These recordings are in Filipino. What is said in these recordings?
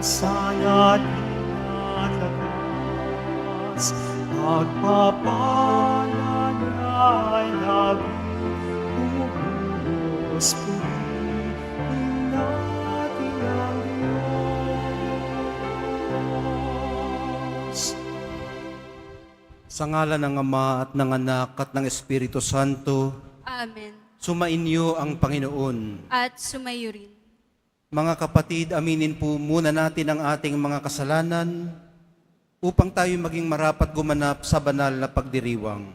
sana at lakas, pagpapala niya ay laging bumubuhos purihin natin ang Diyos. Sa ngalan ng Ama at ng Anak at ng Espiritu Santo, Amen. sumainyo ang Panginoon. At sumayo rin. Mga kapatid, aminin po muna natin ang ating mga kasalanan upang tayo maging marapat gumanap sa banal na pagdiriwang.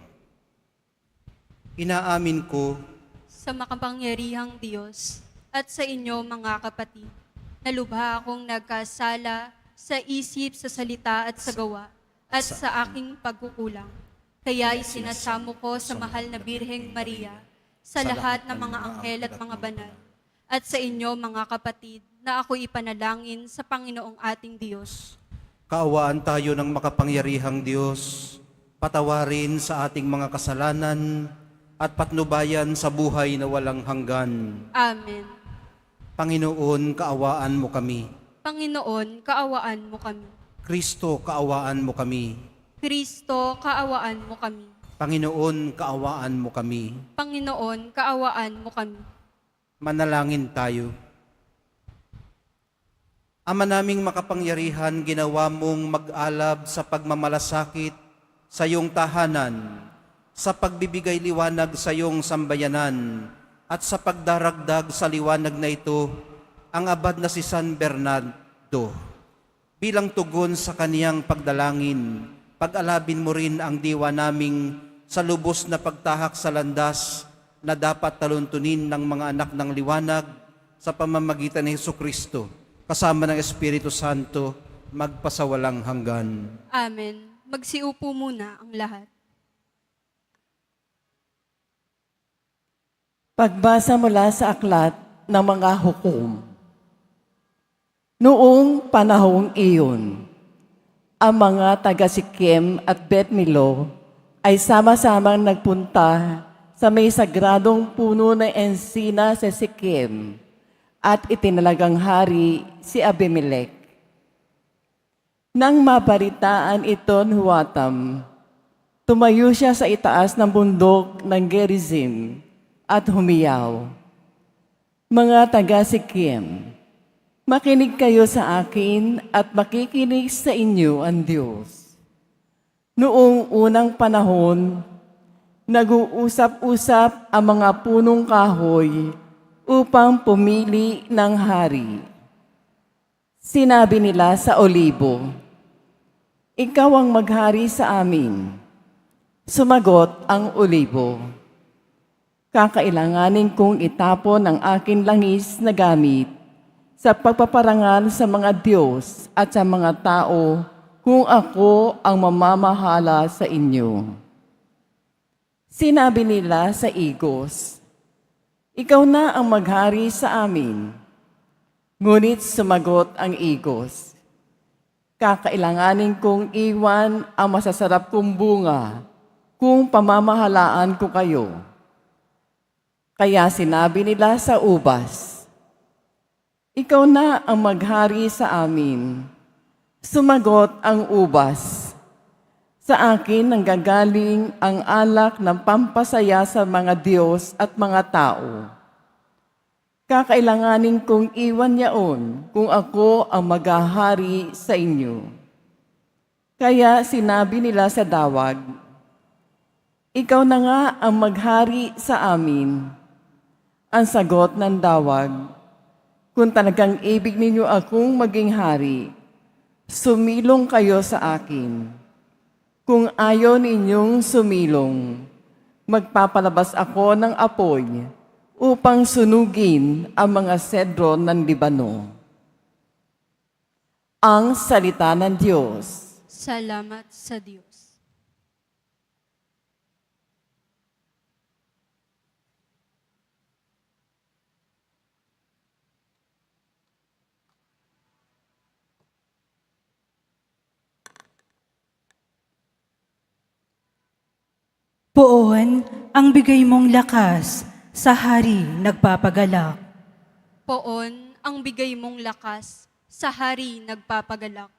Inaamin ko Sa makapangyarihang Diyos at sa inyo mga kapatid, na lubha akong nagkasala sa isip, sa salita at sa gawa at sa aking pagkukulang. Kaya isinasamo ko sa mahal na Birheng Maria, sa lahat ng mga anghel at mga banal, at sa inyo mga kapatid, na ako ipanalangin sa Panginoong ating Diyos. kaawaan tayo ng makapangyarihang Diyos, patawarin sa ating mga kasalanan at patnubayan sa buhay na walang hanggan. Amen. Panginoon, kaawaan mo kami. Panginoon, kaawaan mo kami. Kristo, kaawaan mo kami. Kristo, kaawaan mo kami. Panginoon, kaawaan mo kami. Panginoon, kaawaan mo kami. Manalangin tayo. Ama naming makapangyarihan, ginawa mong mag-alab sa pagmamalasakit sa iyong tahanan, sa pagbibigay liwanag sa iyong sambayanan, at sa pagdaragdag sa liwanag na ito, ang abad na si San Bernardo. Bilang tugon sa kaniyang pagdalangin, pag-alabin mo rin ang diwa naming sa lubos na pagtahak sa landas na dapat taluntunin ng mga anak ng liwanag sa pamamagitan ni Jesucristo, kasama ng Espiritu Santo, magpasawalang hanggan. Amen. Magsiupo muna ang lahat. Pagbasa mula sa aklat ng mga hukom. Noong panahong iyon, ang mga taga-Sikem at Bet-Milo ay sama-samang nagpunta sa may sagradong puno ng ensina sa Sikem at itinalagang hari si Abimelech. Nang mabaritaan ito ni Huwatam, tumayo siya sa itaas ng bundok ng Gerizim at humiyaw, "Mga taga-Sikem, makinig kayo sa akin at makikinig sa inyo ang Diyos. Noong unang panahon, nag-uusap-usap ang mga punong kahoy upang pumili ng hari. Sinabi nila sa olibo, 'Ikaw ang maghari sa amin.' Sumagot ang olibo, 'Kakailanganin kong itapon ang akin langis na gamit sa pagpaparangal sa mga Diyos at sa mga tao kung ako ang mamamahala sa inyo.' Sinabi nila sa igos, 'Ikaw na ang maghari sa amin.' Ngunit sumagot ang igos, 'Kakailanganin kong iwan ang masasarap kong bunga kung pamamahalaan ko kayo.' Kaya sinabi nila sa ubas, 'Ikaw na ang maghari sa amin.' Sumagot ang ubas, 'Sa akin nanggagaling ang alak ng pampasaya sa mga Diyos at mga tao. Kakailanganin kong iwan yaon kung ako ang maghahari sa inyo.' Kaya sinabi nila sa dawag, 'Ikaw na nga ang maghari sa amin.' Ang sagot ng dawag, 'Kung talagang ibig ninyo akong maging hari, sumilong kayo sa akin. Kung ayaw ninyong sumilong, magpapalabas ako ng apoy upang sunugin ang mga sedro ng Libano.'" Ang salita ng Diyos. Salamat sa Diyos. Poon ang bigay mong lakas, sa hari nagpapagalak. Poon ang bigay mong lakas, sa hari nagpapagalak.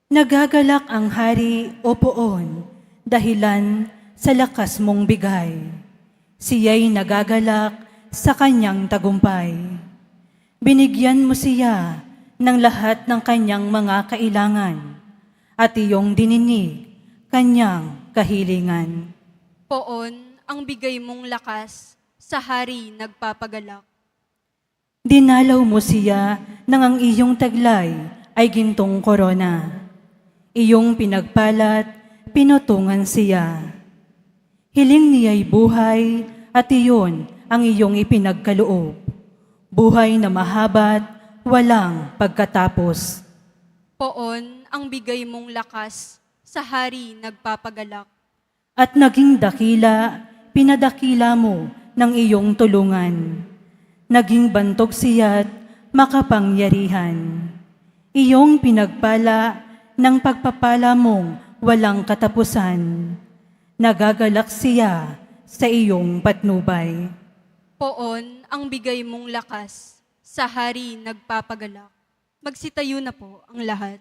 Nagagalak ang hari o poon, dahilan sa lakas mong bigay. Siya'y nagagalak sa kanyang tagumpay. Binigyan mo siya ng lahat ng kanyang mga kailangan, at iyong dininig kanyang kahilingan. Poon ang bigay mong lakas, sa hari nagpapagalak. Dinalaw mo siya nang ang iyong taglay ay gintong korona. Iyong pinagpalat, pinutungan siya. Hiling niya'y buhay at iyon ang iyong ipinagkaloob. Buhay na mahaba't walang pagkatapos. Poon ang bigay mong lakas, sa hari nagpapagalak. At naging dakila, pinadakila mo ng iyong tulungan. Naging bantog siya't makapangyarihan. Iyong pinagpala ng pagpapala mong walang katapusan. Nagagalak siya sa iyong patnubay. Poon ang bigay mong lakas, sa hari nagpapagalak. Magsitayo na po ang lahat.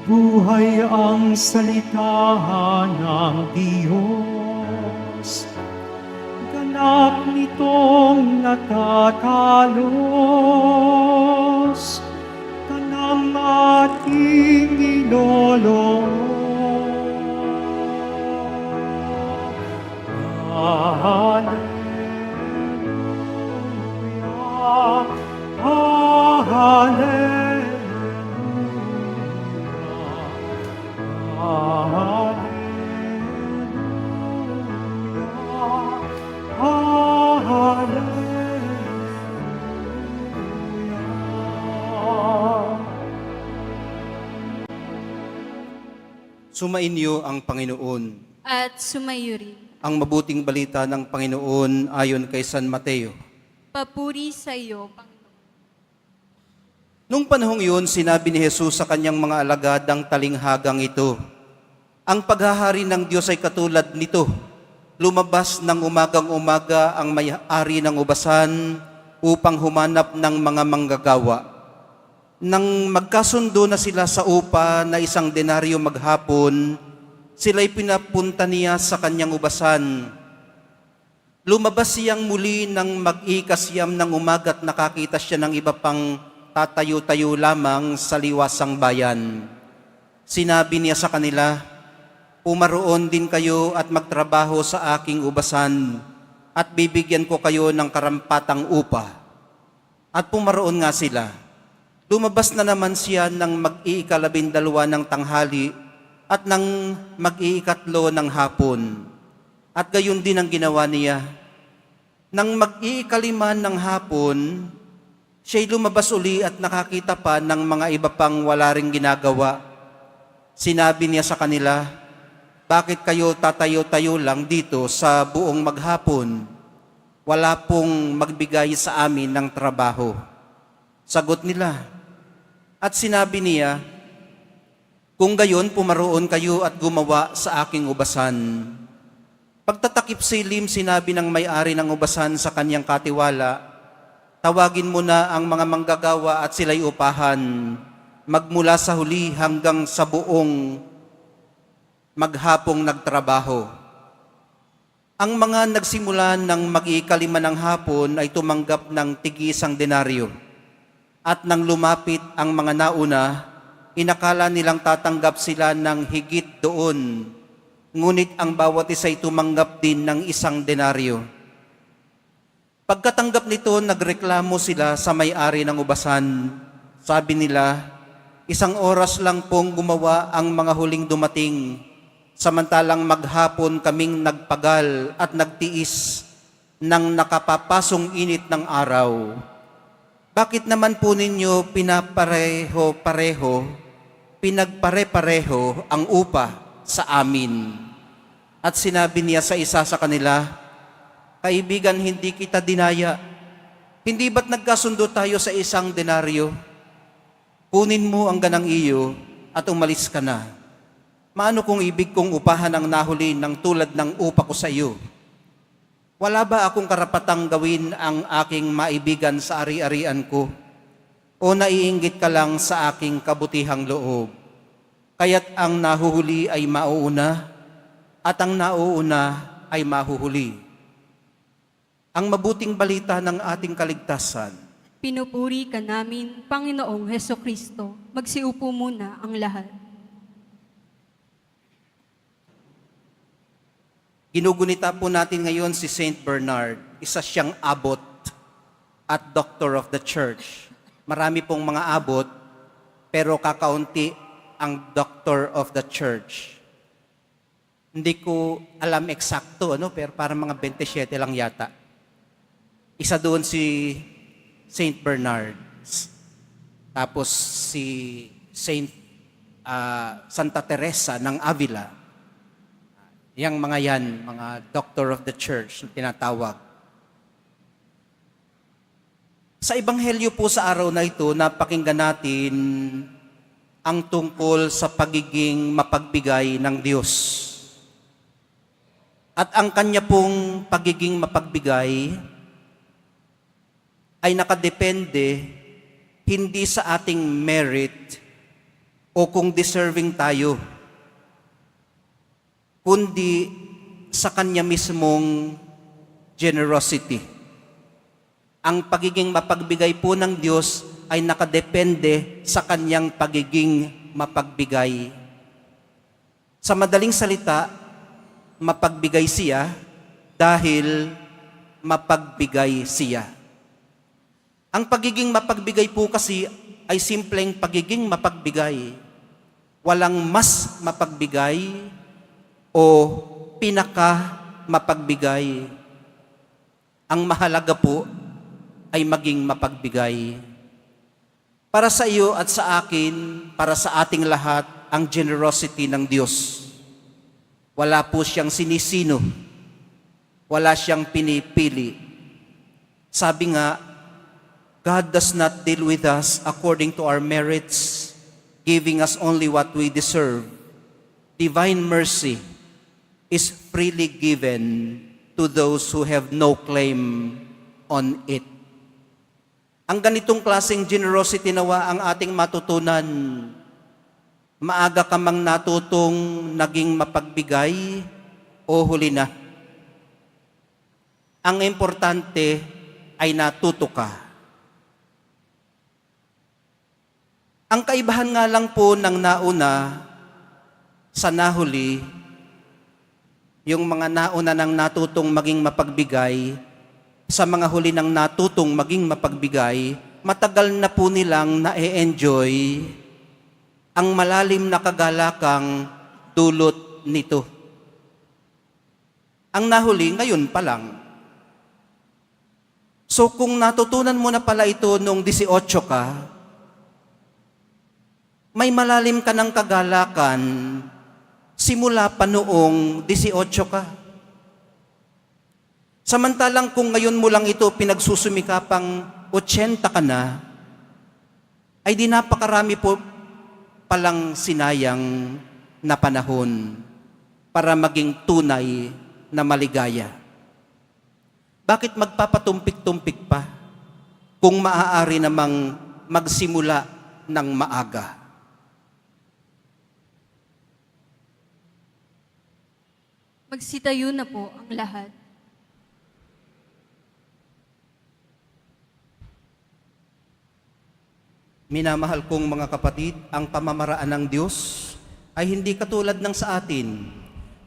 Buhay ang salita ng Diyos, ganap nitong natatalos, kanang ating inolo. Hallelujah, hallelujah. Sumainyo ang Panginoon. At sumayo rin. Ang mabuting balita ng Panginoon ayon kay San Mateo. Papuri sa iyo, Panginoon. Nung panahong yun, sinabi ni Jesus sa kanyang mga alagad ang talinghagang ito, ang paghahari ng Diyos ay katulad nito. Lumabas ng umagang-umaga ang may-ari ng ubasan upang humanap ng mga manggagawa. Nang magkasundo na sila sa upa na 1 denaryo maghapon, sila'y pinapunta niya sa kanyang ubasan. Lumabas siyang muli nang mag-ikasyam ng umaga at nakakita siya ng iba pang tatayo-tayo lamang sa liwasang bayan. Sinabi niya sa kanila, pumaroon din kayo at magtrabaho sa aking ubasan at bibigyan ko kayo ng karampatang upa. At pumaroon nga sila. Lumabas na naman siya ng mag-iikalabing ng tanghali at ng mag-iikatlo ng hapon. At gayon din ang ginawa niya. Nang mag-iikaliman ng hapon, siya'y lumabas uli at nakakita pa ng mga iba pang wala ring ginagawa. Sinabi niya sa kanila, bakit kayo tatayo-tayo lang dito sa buong maghapon? Wala pong magbigay sa amin ng trabaho. Sagot nila. At sinabi niya, kung gayon pumaroon kayo at gumawa sa aking ubasan. Pagtatakip silim, sinabi ng may-ari ng ubasan sa kanyang katiwala, tawagin mo na ang mga manggagawa at sila'y upahan, magmula sa huli hanggang sa buong maghapong nagtrabaho. Ang mga nagsimula ng mag-iikalima ng hapon ay tumanggap ng tig-1 denaryo. At nang lumapit ang mga nauna, inakala nilang tatanggap sila ng higit doon. Ngunit ang bawat isa'y tumanggap din ng 1 denaryo. Pagkatanggap nito, nagreklamo sila sa may-ari ng ubasan. Sabi nila, 1 oras lang pong gumawa ang mga huling dumating, samantalang maghapon kaming nagpagal at nagtiis ng nakapapasong init ng araw. Bakit naman po ninyo pinapareho-pareho, pinagpare-pareho ang upa sa amin? At sinabi niya sa isa sa kanila, kaibigan, hindi kita dinaya. Hindi ba't nagkasundo tayo sa isang denaryo? Kunin mo ang ganang iyo at umalis ka na. Maano kung ibig kong upahan ang nahuli ng tulad ng upa ko sa iyo? Wala ba akong karapatang gawin ang aking maibigan sa ari-arian ko? O naiinggit ka lang sa aking kabutihang loob? Kaya't ang nahuhuli ay mauuna at ang nauuna ay mahuhuli. Ang mabuting balita ng ating kaligtasan. Pinupuri ka namin, Panginoong Hesukristo. Magsiupo muna ang lahat. Ginugunita po natin ngayon si Saint Bernard. Isa siyang abot at doctor of the church. Marami pong mga abot, pero kakaunti ang doctor of the church. Hindi ko alam eksakto, pero parang mga 27 lang yata. Isa doon si Saint Bernard. Tapos si Saint Santa Teresa ng Avila. Yang mga yan, mga doctor of the church na tinatawag. Sa Ebanghelyo po sa araw na ito, napakinggan natin ang tungkol sa pagiging mapagbigay ng Diyos. At ang kanya pong pagiging mapagbigay ay nakadepende hindi sa ating merit o kung deserving tayo, kundi sa kanya mismong generosity. Ang pagiging mapagbigay po ng Diyos ay nakadepende sa kanyang pagiging mapagbigay. Sa madaling salita, mapagbigay siya dahil mapagbigay siya. Ang pagiging mapagbigay po kasi ay simpleng pagiging mapagbigay. Walang mas mapagbigay o pinaka mapagbigay. Ang mahalaga po ay maging mapagbigay. Para sa iyo at sa akin, para sa ating lahat, ang generosity ng Diyos. Wala po siyang sinisino. Wala siyang pinipili. Sabi nga, God does not deal with us according to our merits, giving us only what we deserve. Divine mercy is freely given to those who have no claim on it. Ang ganitong klaseng generosity nawa ang ating matutunan. Maaga ka mang natutong naging mapagbigay o huli na. Ang importante ay natuto ka. Ang kaibahan nga lang po ng nauna sa nahuli, yung mga nauna nang natutong maging mapagbigay, sa mga huli nang natutong maging mapagbigay, matagal na po nilang na-enjoy ang malalim na kagalakang dulot nito. Ang nahuli, ngayon pa lang. So kung natutunan mo na pala ito nung 18 ka, may malalim ka ng kagalakan simula pa noong 18 ka. Samantalang kung ngayon mo lang ito pinagsusumikapang 80 ka na, ay di napakarami po palang sinayang na panahon para maging tunay na maligaya. Bakit magpapatumpik-tumpik pa kung maaari namang magsimula ng maaga? Magsitayo na po ang lahat. Minamahal kong mga kapatid, ang pamamaraan ng Diyos ay hindi katulad ng sa atin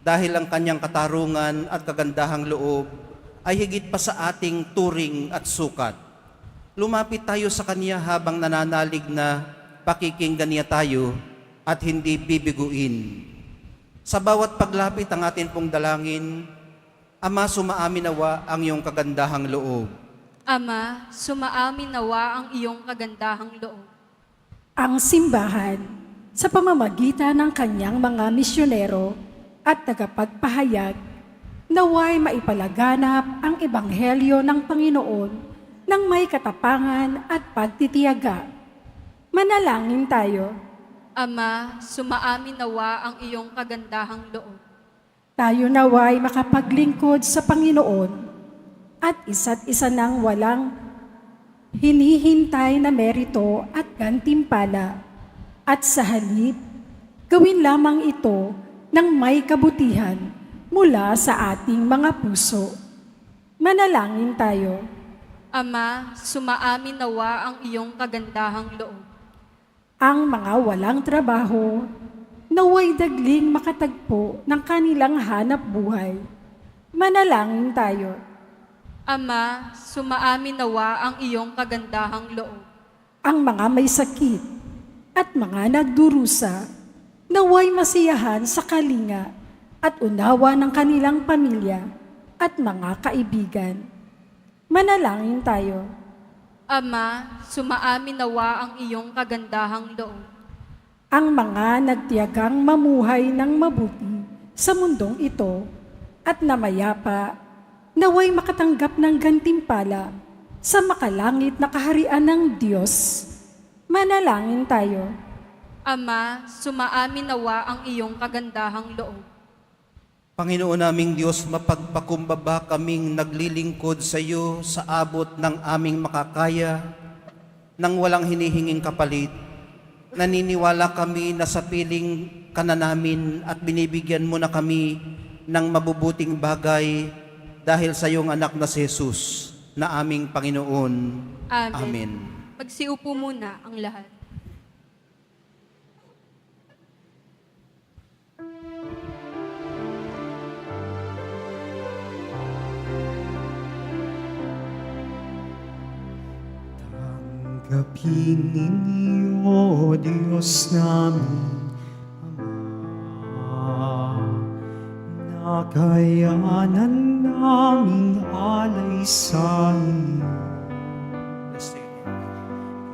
dahil ang kanyang katarungan at kagandahang loob ay higit pa sa ating turing at sukat. Lumapit tayo sa Kanya habang nananalig na pakikinggan niya tayo at hindi bibiguin. Sa bawat paglapit ang atin pong dalangin, Ama, sumaamin nawa ang iyong kagandahang loob. Ama, sumaamin nawa ang iyong kagandahang loob. Ang simbahan, sa pamamagitan ng kanyang mga misyonero at tagapagpahayag, naway maipalaganap ang ebanghelyo ng Panginoon ng may katapangan at pagtitiyaga. Manalangin tayo. Ama, sumaamin nawa ang iyong kagandahang loob. Tayo naway makapaglingkod sa Panginoon at isa't isa nang walang hinihintay na merito at gantimpala. At sa halip, gawin lamang ito ng may kabutihan mula sa ating mga puso. Manalangin tayo. Ama, sumaamin nawa ang iyong kagandahang loob. Ang mga walang trabaho, naway dagling makatagpo ng kanilang hanap buhay. Manalangin tayo. Ama, sumaamin nawa ang iyong kagandahang loob. Ang mga may sakit at mga nagdurusa, naway masiyahan sa kalinga at unawa ng kanilang pamilya at mga kaibigan. Manalangin tayo. Ama, sumaamin nawa ang iyong kagandahang loob. Ang mga nagtiyagang mamuhay ng mabuti sa mundong ito at namayapa, naway makatanggap ng gantimpala sa makalangit na kaharian ng Diyos. Manalangin tayo. Ama, sumaamin nawa ang iyong kagandahang loob. Panginoon naming Diyos, mapagpakumbaba kaming naglilingkod sa iyo sa abot ng aming makakaya, nang walang hinihinging kapalit. Naniniwala kami na sa piling ka na namin at binibigyan mo na kami ng mabubuting bagay dahil sa iyong anak na si Jesus na aming Panginoon. Amen. Amen. Magsiupo muna ang lahat. Tanggapin ninyo, Diyos namin, Ama, na kayanan naming alay sa inyo.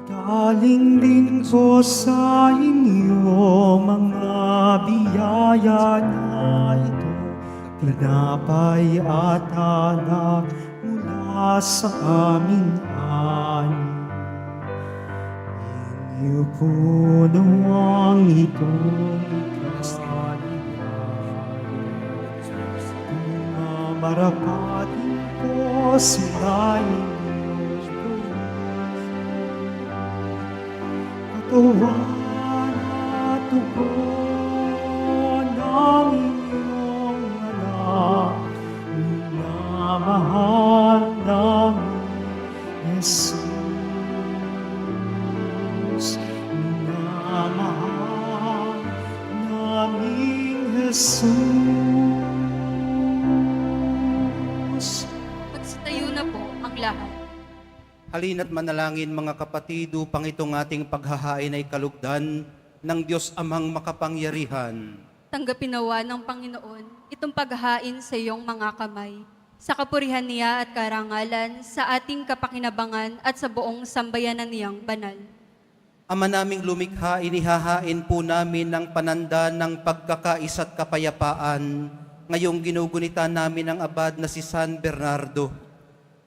Galing lingko sa inyo, mga biyaya na ito, tinapay at alak mula sa aming ani. Inyo puno ang itong kung mamarapatin ko sila inyong katawan at tugon ng inyong anak, minamahal namin Jesus. Minamahal namin Jesus. Magsitayo na po ang lahat. Halina't manalangin mga kapatid upang itong ating paghahain ay kalugdan ng Diyos Amang makapangyarihan. Tanggapin nawa ng Panginoon itong paghahain sa iyong mga kamay, sa kapurihan niya at karangalan, sa ating kapakinabangan at sa buong sambayanan niyang banal. Ama naming lumikha, inihahain po namin ang pananda ng pagkakaisa't kapayapaan ngayong ginugunita namin ang abad na si San Bernardo.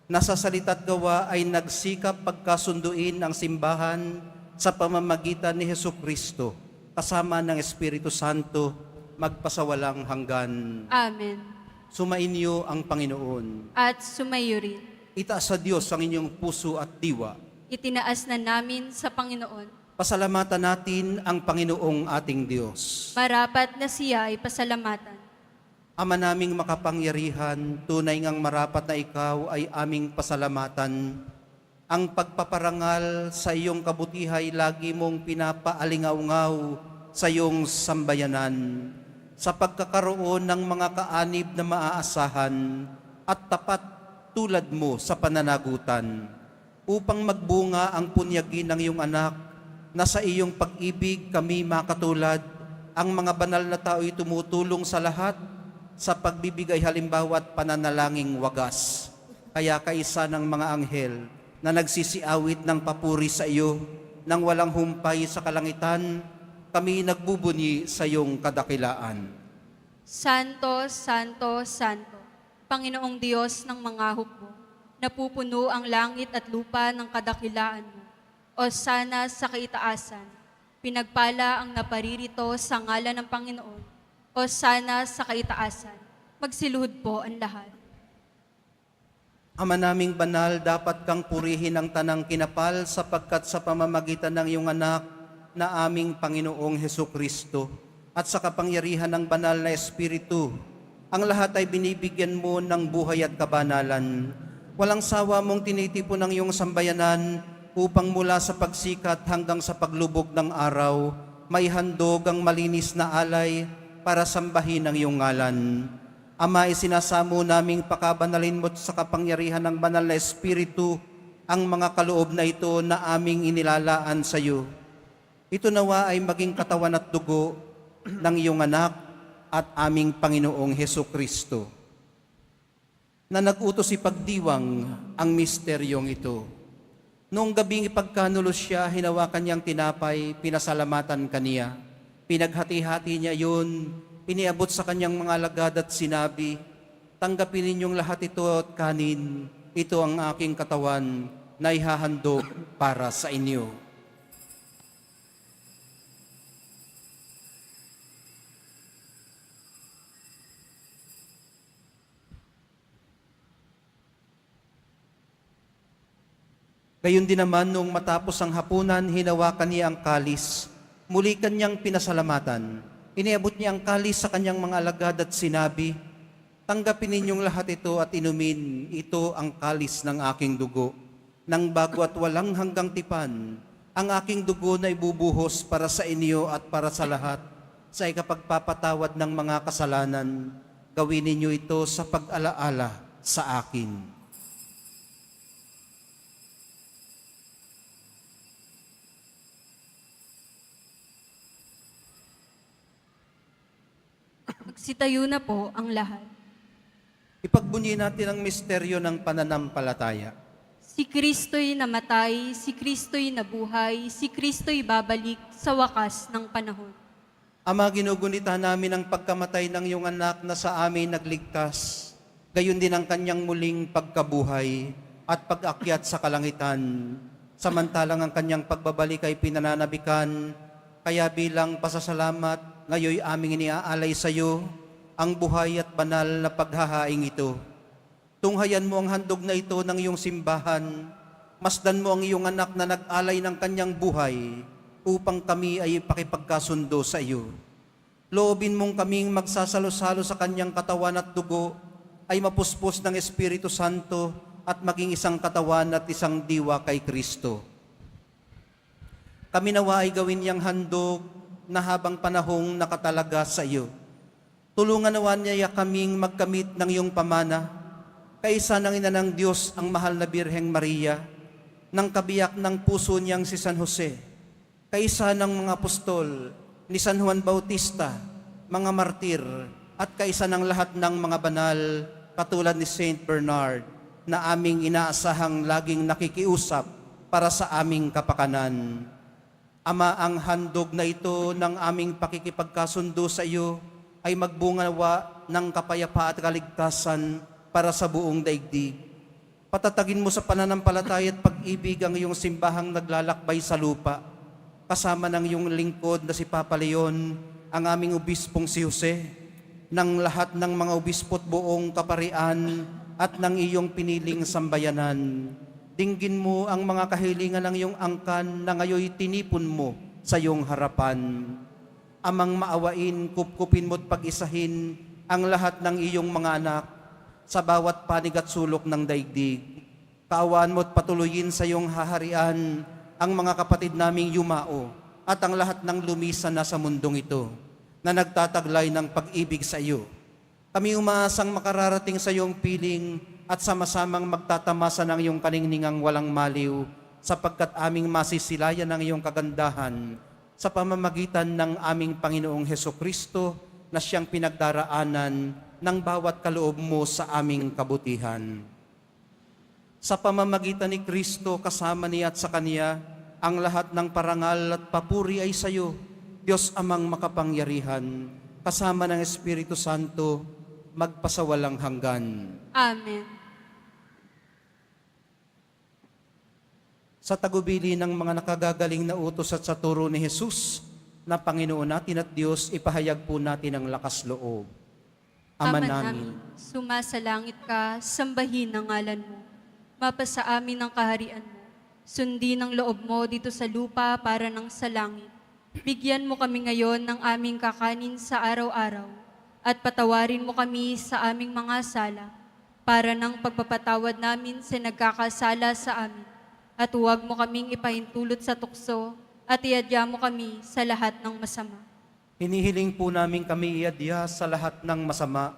Nasa salita't gawa ay nagsikap pagkasunduin ang simbahan sa pamamagitan ni Hesukristo, kasama ng Espiritu Santo, magpasawalang hanggan. Amen. Sumainyo ang Panginoon. At sumayo rin. Itaas sa Diyos ang inyong puso at diwa. Itinaas na namin sa Panginoon. Pasalamatan natin ang Panginoong ating Diyos. Marapat na siya ay pasalamatan. Ama naming makapangyarihan, tunay ngang marapat na ikaw ay aming pasalamatan. Ang pagpaparangal sa iyong kabutihay lagi mong pinapaalingaw-ngaw sa iyong sambayanan, sa pagkakaroon ng mga kaanib na maaasahan at tapat tulad mo sa pananagutan, upang magbunga ang punyagi ng iyong anak, na sa iyong pag-ibig kami makatulad. Ang mga banal na tao'y tumutulong sa lahat sa pagbibigay halimbawa at pananalangin wagas. Kaya kaisa ng mga anghel na nagsisiawit ng papuri sa iyo, nang walang humpay sa kalangitan, kami nagbubunyi sa iyong kadakilaan. Santo, Santo, Santo, Panginoong Diyos ng mga hukbo, napupuno ang langit at lupa ng kadakilaan mo. O sana sa kaitaasan, pinagpala ang naparirito sa ngalan ng Panginoon. O sana sa kaitaasan, magsiluhod po ang lahat. Ama naming banal, dapat kang purihin ang tanang kinapal sapagkat sa pamamagitan ng iyong anak na aming Panginoong Hesukristo at sa kapangyarihan ng banal na Espiritu, ang lahat ay binibigyan mo ng buhay at kabanalan. Walang sawa mong tinitipon ng iyong sambayanan upang mula sa pagsikat hanggang sa paglubog ng araw, may handog ang malinis na alay para sambahin ang iyong ngalan. Ama, isinasamo naming pakabanalin mo sa kapangyarihan ng banal na Espiritu ang mga kaloob na ito na aming inilalaan sa iyo. Ito nawa ay maging katawan at dugo ng iyong anak at aming Panginoong Hesukristo, na nag-utos ipagdiwang ang misteryong ito. Noong gabing ipagkanulos siya, hinawakan niyang tinapay, pinasalamatan kaniya. Pinaghati-hati niya yun, iniabot sa kanyang mga alagad at sinabi, tanggapin ninyong lahat ito at kanin, ito ang aking katawan na ihahandog para sa inyo. Gayon din naman, nung matapos ang hapunan, hinawakan niya ang kalis, muli kanyang pinasalamatan. Iniabot niya ang kalis sa kanyang mga alagad at sinabi, tanggapin ninyong lahat ito at inumin, ito ang kalis ng aking dugo, ng bago at walang hanggang tipan, ang aking dugo na ibubuhos para sa inyo at para sa lahat, sa ikapagpapatawad ng mga kasalanan. Gawin ninyo ito sa pag-alaala sa akin. Magsitayo na po ang lahat. Ipagbunyi natin ang misteryo ng pananampalataya. Si Kristo'y namatay, si Kristo'y nabuhay, si Kristo'y babalik sa wakas ng panahon. Ama, ginugunita namin ang pagkamatay ng iyong anak na sa amin nagligtas, gayon din ang kanyang muling pagkabuhay at pag-akyat sa kalangitan. Samantalang ang kanyang pagbabalik ay pinananabikan, kaya bilang pasasalamat, ngayoy aming iniaalay sa iyo ang buhay at banal na paghahaing ito. Tunghayan mo ang handog na ito ng iyong simbahan, masdan mo ang iyong anak na nag-alay ng kanyang buhay upang kami ay pakipagkasundo sa iyo. Loobin mong kaming magsasalo-salo sa kanyang katawan at dugo ay mapuspos ng Espiritu Santo at maging isang katawan at isang diwa kay Kristo. Kami nawa ay gawin niyang handog na habang panahong nakatalaga sa iyo. Tulungan nawa niya kaming magkamit ng iyong pamana, kaisa ng ina ng Diyos ang mahal na Birheng Maria, ng kabiyak ng puso niyang si San Jose, kaisa ng mga apostol ni San Juan Bautista, mga martir, at kaisa ng lahat ng mga banal, katulad ni Saint Bernard, na aming inaasahang laging nakikiusap para sa aming kapakanan. Ama, ang handog na ito ng aming pakikipagkasundo sa iyo ay magbungawa ng kapayapaan at kaligtasan para sa buong daigdig. Patatagin mo sa pananampalataya at pag-ibig ang iyong simbahang naglalakbay sa lupa, kasama ng iyong lingkod na si Papa Leon, ang aming obispong si Jose, ng lahat ng mga obispo't buong kaparian at ng iyong piniling sambayanan. Dinggin mo ang mga kahilingan ng iyong angkan na ngayoy tinipon mo sa iyong harapan. Amang maawain, kupkupin mo't pag-isahin ang lahat ng iyong mga anak sa bawat panig at sulok ng daigdig. Kaawaan mo't patuloyin sa iyong haharian ang mga kapatid naming yumao at ang lahat ng lumisan na sa mundong ito na nagtataglay ng pag-ibig sa iyo. Kami umaasang makararating sa iyong piling at sama-samang magtatamasa ng iyong kaningningang walang maliw sapagkat aming masisilayan ng iyong kagandahan sa pamamagitan ng aming Panginoong Hesukristo na siyang pinagdaraanan ng bawat kaloob mo sa aming kabutihan. Sa pamamagitan ni Kristo, kasama niya at sa Kanya, ang lahat ng parangal at papuri ay sa iyo, Diyos Amang makapangyarihan, kasama ng Espiritu Santo, magpasawalang hanggan. Amen. Sa tagubili ng mga nakagagaling na utos at sa turo ni Jesus, na Panginoon natin at Diyos, ipahayag po natin ang lakas loob. Ama namin, sumasalangit ka, sambahin ang ngalan mo. Mapasa amin ang kaharian mo. Sundin ang loob mo dito sa lupa para nang sa langit. Bigyan mo kami ngayon ng aming kakanin sa araw-araw at patawarin mo kami sa aming mga sala para nang pagpapatawad namin sa nagkakasala sa amin. At huwag mo kaming ipahintulot sa tukso at iadya mo kami sa lahat ng masama. hinihiling po namin kami iadya sa lahat ng masama,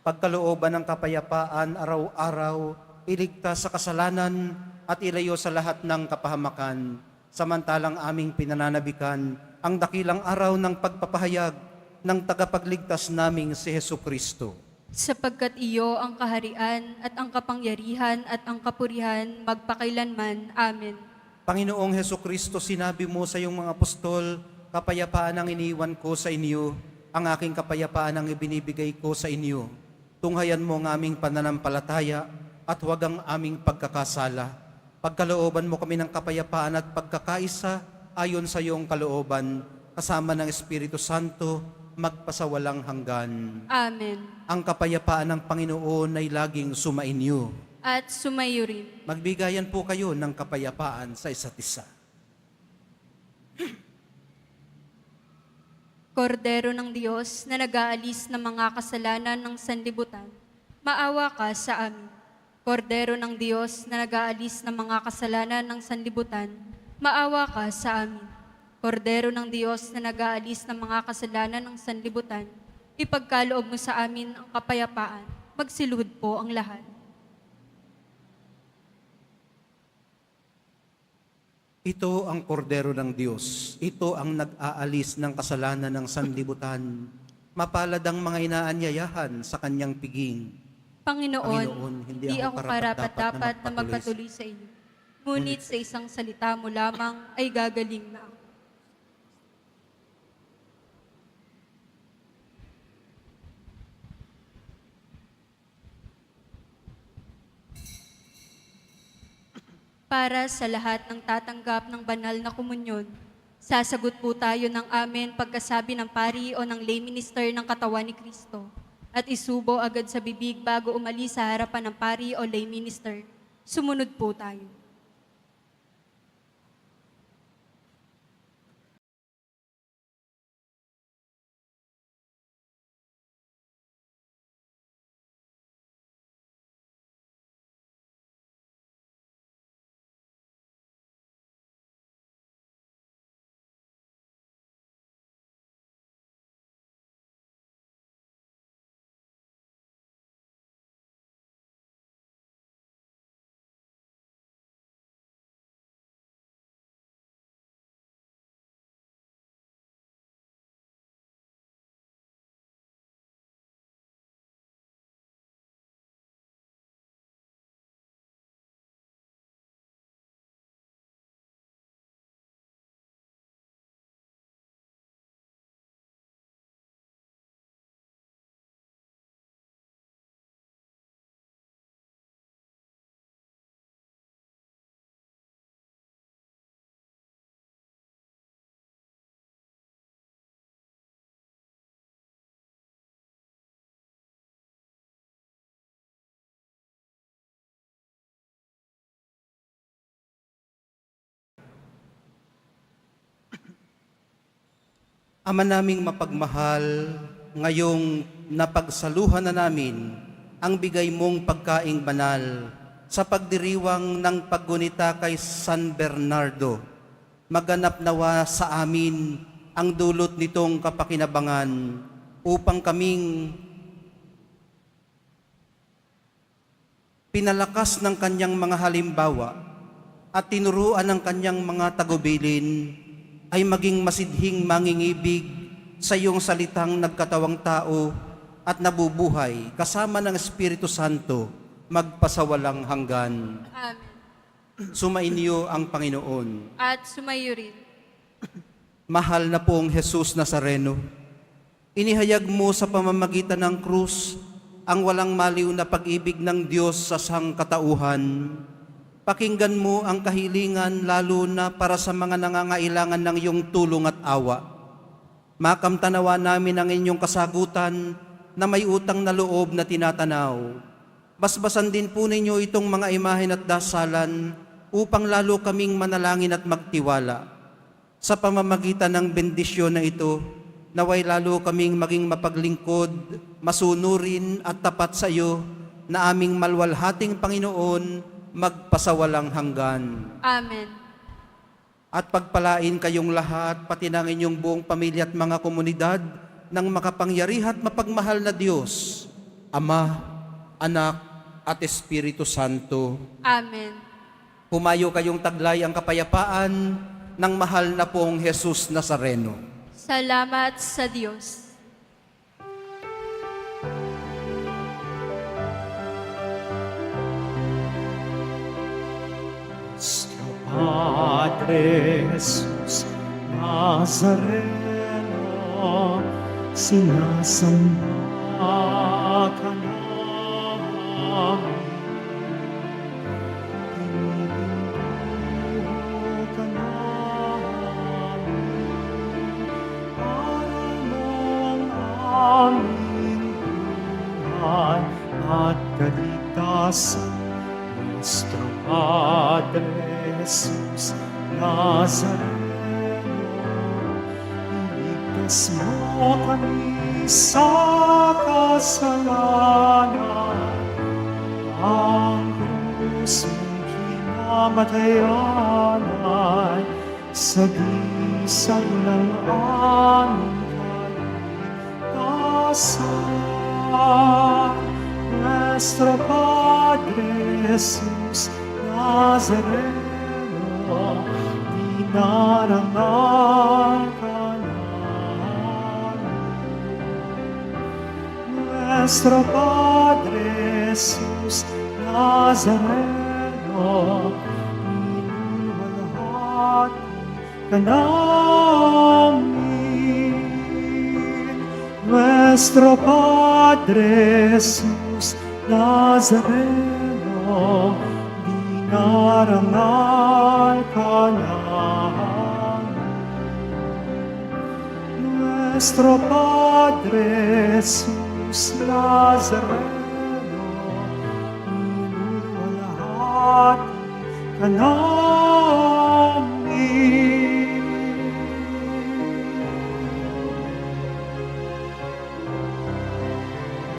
pagkalooban ng kapayapaan araw-araw, iligtas sa kasalanan at ilayo sa lahat ng kapahamakan, samantalang aming pinananabikan ang dakilang araw ng pagpapahayag ng tagapagligtas naming si Jesucristo. Sapagkat iyo ang kaharian at ang kapangyarihan at ang kapurihan magpakailanman. Amen. Panginoong Jesucristo, sinabi mo sa iyong mga apostol, kapayapaan ang iniwan ko sa inyo, ang aking kapayapaan ang ibinibigay ko sa inyo. Tunghayan mo ang aming pananampalataya at huwag ang aming pagkakasala. Pagkalooban mo kami ng kapayapaan at pagkakaisa ayon sa iyong kalooban, kasama ng Espiritu Santo, magpasawalang hanggan. Amen. Ang kapayapaan ng Panginoon ay laging sumainyo. At sumayo rin. Magbigayan po kayo ng kapayapaan sa isa't isa. Kordero ng Diyos na nag-aalis ng mga kasalanan ng sanlibutan, maawa ka sa amin. Kordero ng Diyos na nag-aalis ng mga kasalanan ng sanlibutan, maawa ka sa amin. Kordero ng Diyos na nag-aalis ng mga kasalanan ng sanlibutan, ipagkaloob mo sa amin ang kapayapaan, magsiluhod po ang lahat. Ito ang kordero ng Diyos. Ito ang nag-aalis ng kasalanan ng sanlibutan. Mapalad ang mga inaanyayahan sa kanyang piging. Panginoon, hindi ako karapat-dapat na magpatuloy sa iyo. Ngunit sa isang salita mo lamang ay gagaling na ako. Para sa lahat ng tatanggap ng banal na komunyon, sasagot po tayo ng amen pagkasabi ng pari o ng lay minister ng katawan ni Kristo at isubo agad sa bibig bago umalis sa harapan ng pari o lay minister. Sumunod po tayo. Ama naming mapagmahal, ngayong napagsaluhan na namin ang bigay mong pagkaing banal sa pagdiriwang ng paggunita kay San Bernardo. Maganap nawa sa amin ang dulot nitong kapakinabangan upang kaming pinalakas ng kanyang mga halimbawa at tinuruan ng kanyang mga tagubilin ay maging masidhing mangingibig sa iyong salitang nagkatawang tao at nabubuhay kasama ng Espiritu Santo magpasawalang hanggan. Amen. Sumainyo ang Panginoon. At sumayo rin. Mahal na pong Jesus Nazareno, inihayag mo sa pamamagitan ng krus ang walang maliw na pag-ibig ng Diyos sa sangkatauhan. Pakinggan mo ang kahilingan lalo na para sa mga nangangailangan ng iyong tulong at awa. Makamtanawa namin ang inyong kasagutan na may utang na loob na tinatanaw. Basbasan din po ninyo itong mga imahen at dasalan upang lalo kaming manalangin at magtiwala. Sa pamamagitan ng bendisyon na ito, naway lalo kaming maging mapaglingkod, masunurin at tapat sa iyo na aming malwalhating Panginoon magpasawalang hanggan. Amen. At pagpalain kayong lahat, pati ng inyong buong pamilya at mga komunidad ng makapangyarihan at mapagmahal na Diyos, Ama, Anak, at Espiritu Santo. Amen. Humayo kayong taglay ang kapayapaan ng mahal na pong Jesus Nazareno. Salamat sa Diyos. Nuestro Padre Jesus Nazareno, sinasamba ka namin. Pinipinto ka namin. Para mo ang aming buhay at kaligtasan. Nuestro Padre Jesus Nazareno, iligtas mo kami sa kasalanan. Ang krus mong kinamatayan ay sagisag ng aming kaligtasan. Nuestro Padre Jesus Nazareno, dinarangal ka namin. Nuestro Padre Jesus Nazareno, niluwalhati ka namin. Nuestro Padre Jesus Nazareno, dinarangal ka namin. Nuestro Padre Jesus Nazareno, niluwalhati ka namin.